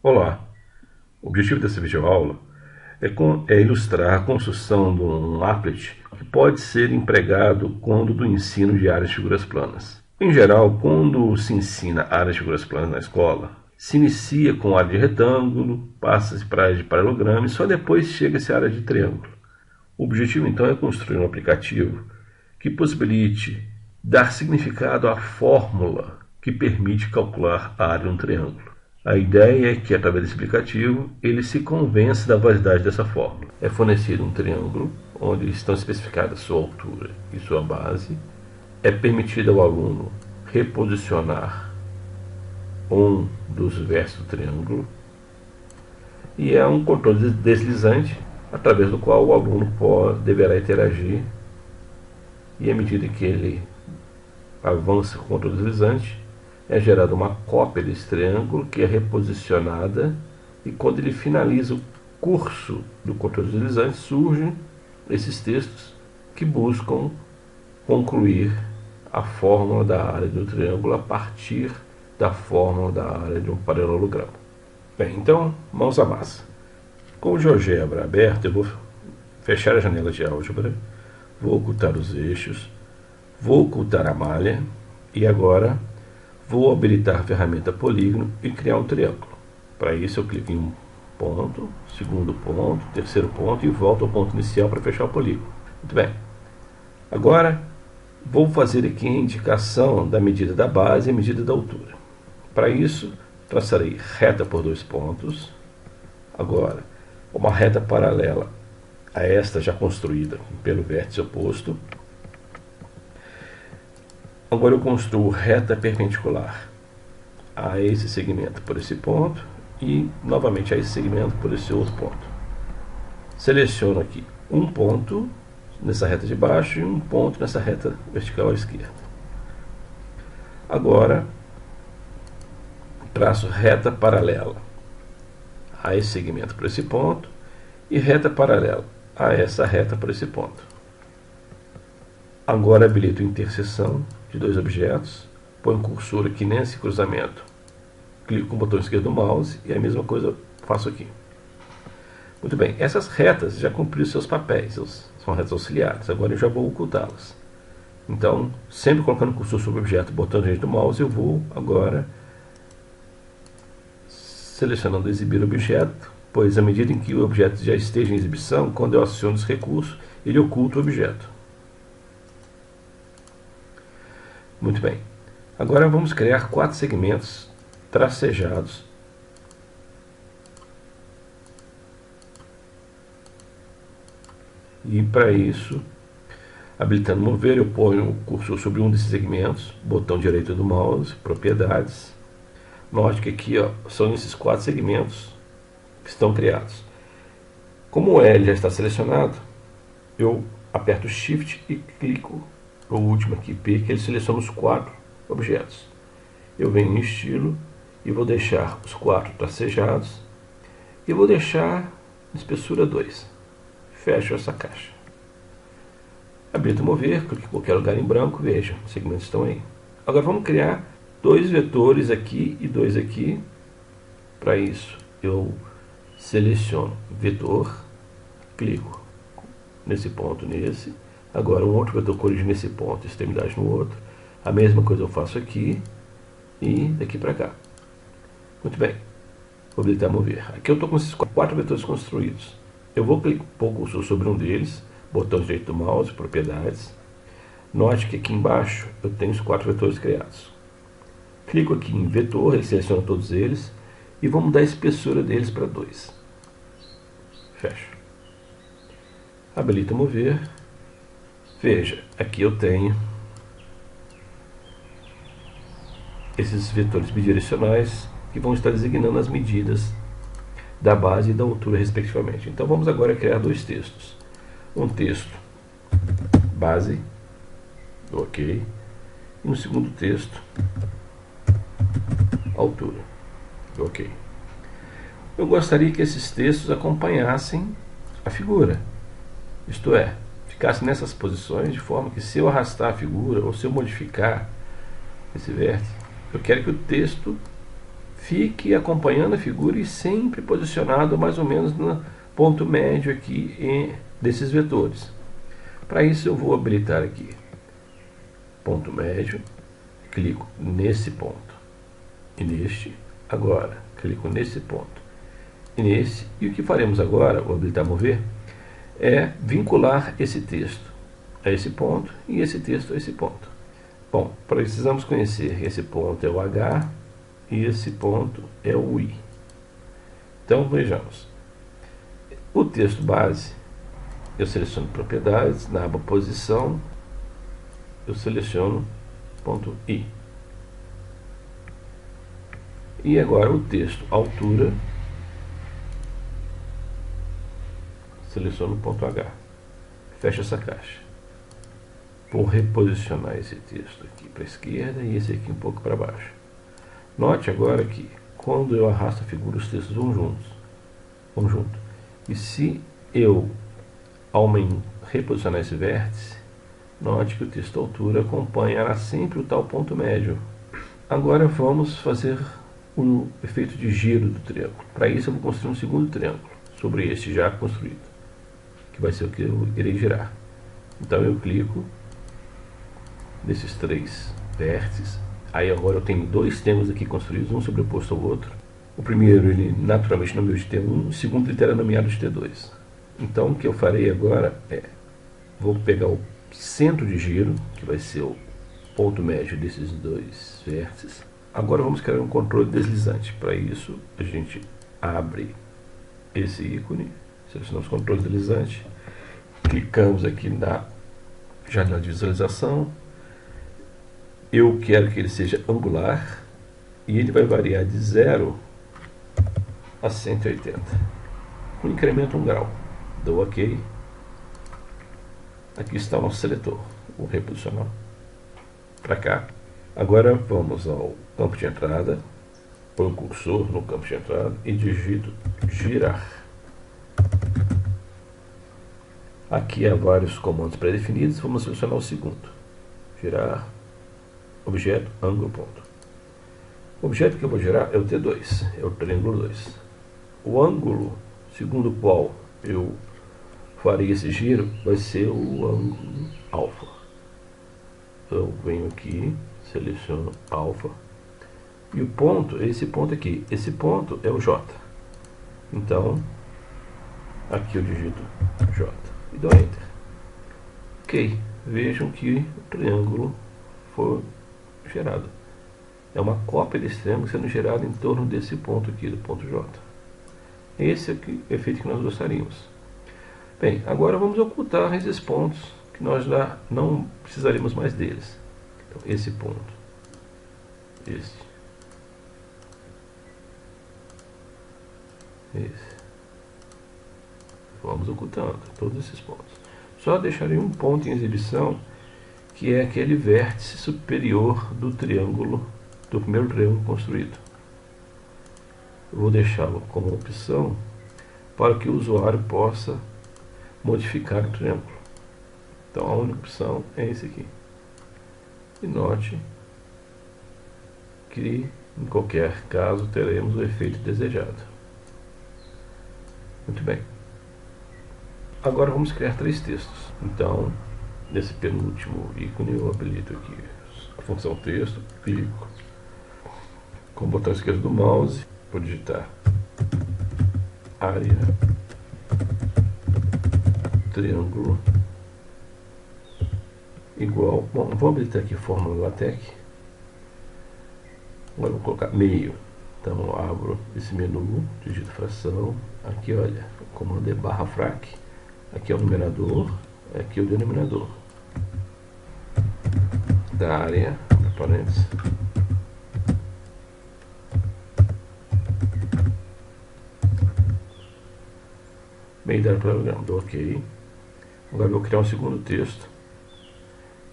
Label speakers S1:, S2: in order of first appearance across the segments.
S1: Olá, o objetivo dessa videoaula é ilustrar a construção de um applet que pode ser empregado quando do ensino de áreas de figuras planas. Em geral, quando se ensina áreas de figuras planas na escola, se inicia com área de retângulo, passa-se para área de paralelogramo e só depois chega-se à área de triângulo. O objetivo então é construir um aplicativo que possibilite dar significado à fórmula que permite calcular a área de um triângulo. A ideia é que, através desse aplicativo, ele se convença da validade dessa fórmula. É fornecido um triângulo, onde estão especificadas sua altura e sua base. É permitido ao aluno reposicionar um dos vértices do triângulo. E é um controle deslizante, através do qual o aluno deverá interagir. E à medida que ele avança com o controle deslizante, é gerada uma cópia desse triângulo que é reposicionada, e quando ele finaliza o curso do controle deslizante, surgem esses textos que buscam concluir a fórmula da área do triângulo a partir da fórmula da área de um paralelogramo. Bem, então, mãos à massa. Com o GeoGebra aberto, eu vou fechar a janela de álgebra, vou ocultar os eixos, vou ocultar a malha e agora vou habilitar a ferramenta polígono e criar um triângulo. Para isso eu clico em um ponto, segundo ponto, terceiro ponto e volto ao ponto inicial para fechar o polígono. Muito bem. Agora vou fazer aqui a indicação da medida da base e a medida da altura. Para isso traçarei reta por dois pontos. Agora uma reta paralela a esta já construída pelo vértice oposto. Agora eu construo reta perpendicular a esse segmento por esse ponto e novamente a esse segmento por esse outro ponto. Seleciono aqui um ponto nessa reta de baixo e um ponto nessa reta vertical à esquerda. Agora traço reta paralela a esse segmento por esse ponto e reta paralela a essa reta por esse ponto. Agora habilito interseção de dois objetos, ponho o cursor aqui nesse cruzamento, clico com o botão esquerdo do mouse e a mesma coisa faço aqui. Muito bem, essas retas já cumpriram seus papéis, são retas auxiliares, agora eu já vou ocultá-las. Então, sempre colocando o cursor sobre o objeto, botão direito do mouse, eu vou agora selecionando exibir objeto, pois à medida em que o objeto já esteja em exibição, quando eu aciono esse recurso, ele oculta o objeto. Muito bem. Agora vamos criar 4 segmentos tracejados. E para isso, habilitando mover, eu ponho o cursor sobre um desses segmentos, botão direito do mouse, propriedades. Note que aqui são esses 4 segmentos que estão criados. Como o L já está selecionado, eu aperto Shift e clico o último aqui, P, que ele seleciona os 4 objetos. Eu venho em estilo e vou deixar os 4 tracejados e vou deixar espessura 2. Fecho essa caixa. Habilito mover, clico em qualquer lugar em branco, veja, os segmentos estão aí. Agora vamos criar 2 vetores aqui e 2 aqui. Para isso eu seleciono vetor, clico nesse ponto, nesse. Agora um outro vetor corrige nesse ponto, extremidade no outro. A mesma coisa eu faço aqui e daqui para cá. Muito bem. Vou habilitar mover. Aqui eu estou com esses 4 vetores construídos. Eu vou clicar um pouco sobre um deles, botão direito do mouse, propriedades. Note que aqui embaixo eu tenho os 4 vetores criados. Clico aqui em vetor, ele seleciona todos eles e vamos dar a espessura deles para 2. Fecho. Habilita mover. Veja, aqui eu tenho esses vetores bidirecionais que vão estar designando as medidas da base e da altura respectivamente. Então vamos agora criar 2 textos. Um texto base, ok, e um segundo texto altura, ok. Eu gostaria que esses textos acompanhassem a figura, isto é, ficasse nessas posições de forma que se eu arrastar a figura ou se eu modificar esse vértice, eu quero que o texto fique acompanhando a figura e sempre posicionado mais ou menos no ponto médio aqui desses vetores. Para isso eu vou habilitar aqui ponto médio, clico nesse ponto e neste, agora clico nesse ponto e nesse, e o que faremos agora, vou habilitar mover, é vincular esse texto a esse ponto e esse texto a esse ponto. Bom, precisamos conhecer esse ponto é o H e esse ponto é o I. Então vejamos, o texto base, eu seleciono propriedades, na aba posição, eu seleciono ponto I. E agora o texto altura, seleciono ponto H. Fecho essa caixa. Vou reposicionar esse texto aqui para a esquerda e esse aqui um pouco para baixo. Note agora que quando eu arrasto a figura, os textos vão junto. E se eu reposicionar esse vértice, note que o texto altura acompanhará sempre o tal ponto médio. Agora vamos fazer o efeito de giro do triângulo. Para isso eu vou construir um segundo triângulo sobre este já construído, que vai ser o que eu irei girar. Então eu clico nesses 3 vértices. Aí agora eu tenho 2 triângulos aqui construídos, um sobreposto ao outro. O primeiro ele naturalmente nomeou de T1, o segundo ele terá nomeado de T2. Então o que eu farei agora é, vou pegar o centro de giro, que vai ser o ponto médio desses 2 vértices. Agora vamos criar um controle deslizante. Para isso a gente abre esse ícone, selecionamos controle deslizante, clicamos aqui na janela de visualização. Eu quero que ele seja angular e ele vai variar de 0 a 180. Com incremento 1 grau. Dou OK. Aqui está o nosso seletor. Vou reposicionar para cá. Agora vamos ao campo de entrada. Põe o cursor no campo de entrada e digito girar. Aqui há vários comandos pré-definidos. Vamos selecionar o segundo. Girar. Objeto, ângulo, ponto. O objeto que eu vou girar é o T2, é o triângulo 2. O ângulo segundo o qual eu farei esse giro vai ser o ângulo alfa. Eu venho aqui, seleciono alfa. E o ponto é esse ponto aqui. Esse ponto é o J. Então, aqui eu digito J e dou Enter. Ok, vejam que o triângulo foi gerado. É uma cópia desse triângulo sendo gerado em torno desse ponto aqui, do ponto J. Esse é o efeito que nós gostaríamos. Bem, agora vamos ocultar esses pontos que nós já não precisaremos mais deles. Então, esse ponto, esse, vamos ocultando todos esses pontos. Só deixarei um ponto em exibição, que é aquele vértice superior do triângulo, do primeiro triângulo construído. Eu vou deixá-lo como opção para que o usuário possa modificar o triângulo. Então a única opção é esse aqui. E note que em qualquer caso teremos o efeito desejado. Muito bem. Agora vamos criar 3 textos. Então, nesse penúltimo ícone eu habilito aqui a função texto, clico com o botão esquerdo do mouse, vou digitar área triângulo igual, bom, vou habilitar aqui fórmula LaTeX. Agora vou colocar meio. Então eu abro esse menu, digito fração, aqui olha, o comando é /frac, aqui é o numerador, aqui é o denominador da área, parênteses, meio da programa, dou OK. Agora vou criar um segundo texto,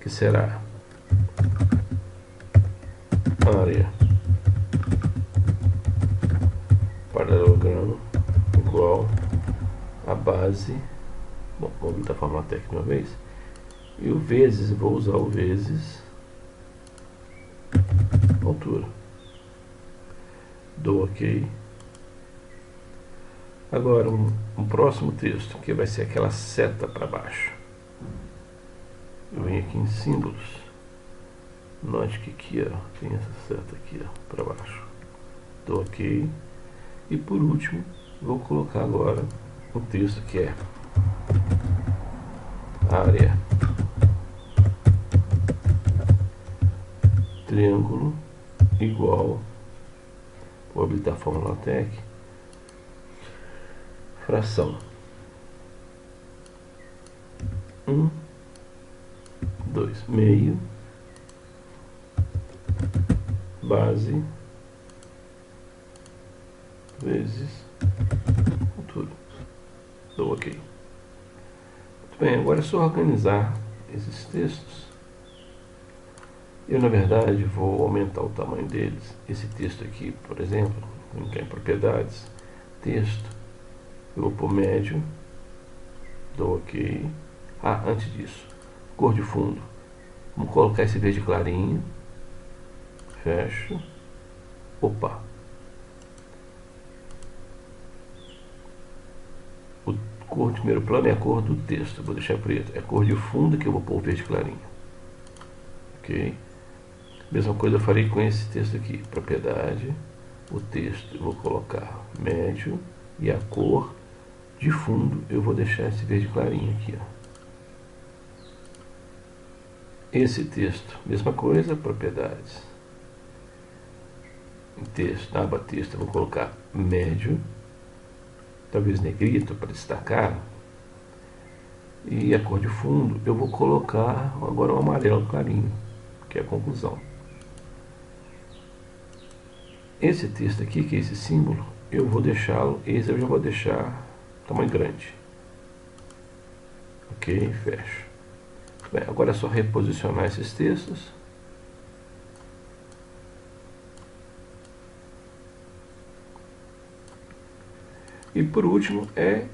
S1: que será área paralelogramo igual a base, bom, vou habilitar a fórmula técnica uma vez, e o vezes, vou usar o vezes altura. dou OK. Agora um próximo texto, que vai ser aquela seta para baixo. Eu venho aqui em símbolos. Note que aqui ó, tem essa seta aqui para baixo. Dou OK. E por último, vou colocar agora um texto que é área triângulo igual, vou habilitar a fórmula LaTeX, fração 1, 2, meio, base, vezes futuro. Dou OK. Muito bem, agora é só organizar esses textos. Eu, na verdade, vou aumentar o tamanho deles. Esse texto aqui, por exemplo, em propriedades, texto, eu vou pôr médio, dou OK. Antes disso, cor de fundo. Vamos colocar esse verde clarinho. Fecho. Opa! O cor de primeiro plano é a cor do texto. Vou deixar preto. É a cor de fundo que eu vou pôr verde clarinho. Ok? Mesma coisa eu farei com esse texto aqui. Propriedade. O texto eu vou colocar médio. E a cor de fundo eu vou deixar esse verde clarinho aqui. Ó. Esse texto, mesma coisa, propriedades. Texto, na aba texto eu vou colocar médio, talvez negrito para destacar, e a cor de fundo eu vou colocar agora um amarelo clarinho, que é a conclusão. Esse texto aqui, que é esse símbolo, eu vou deixá-lo, esse eu já vou deixar tamanho grande. Ok, fecho. Bem, agora é só reposicionar esses textos. E por último é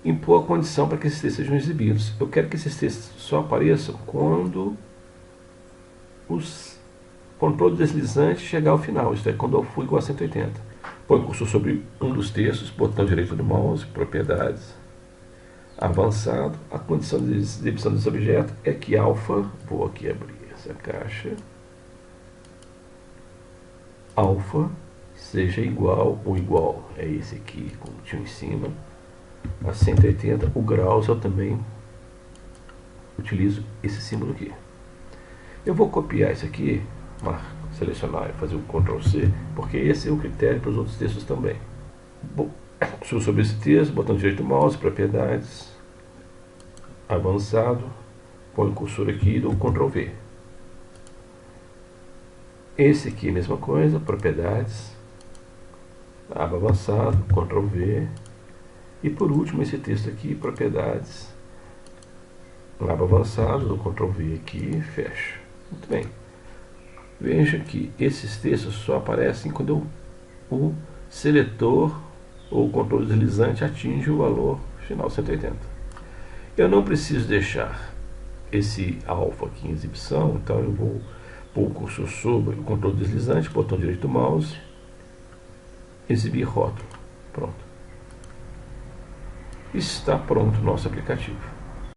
S1: impor a condição para que esses textos sejam exibidos. Eu quero que esses textos só apareçam quando os controle deslizante chegar ao final, isto é, quando eu for igual a 180. Põe o cursor sobre um dos textos, botão direito do mouse, propriedades, avançado. A condição de exibição desse objeto é que alfa, vou aqui abrir essa caixa, alfa seja igual, ou igual, é esse aqui, como tinha em cima, a 180, o graus eu também utilizo esse símbolo aqui. Eu vou copiar isso aqui, selecionar e fazer o Ctrl C, porque esse é o critério para os outros textos também. Sobre esse texto, botão direito do mouse, propriedades, avançado, põe o cursor aqui e dou Ctrl V. Esse aqui, mesma coisa, propriedades, aba avançado, Ctrl V. E por último, esse texto aqui, propriedades, aba avançado, dou Ctrl V aqui e fecho. Muito bem. Veja que esses textos só aparecem quando o seletor ou o controle deslizante atinge o valor final 180. Eu não preciso deixar esse alfa aqui em exibição, então eu vou pôr o cursor sobre o controle deslizante, botão direito do mouse, exibir rótulo. Pronto. Está pronto o nosso aplicativo.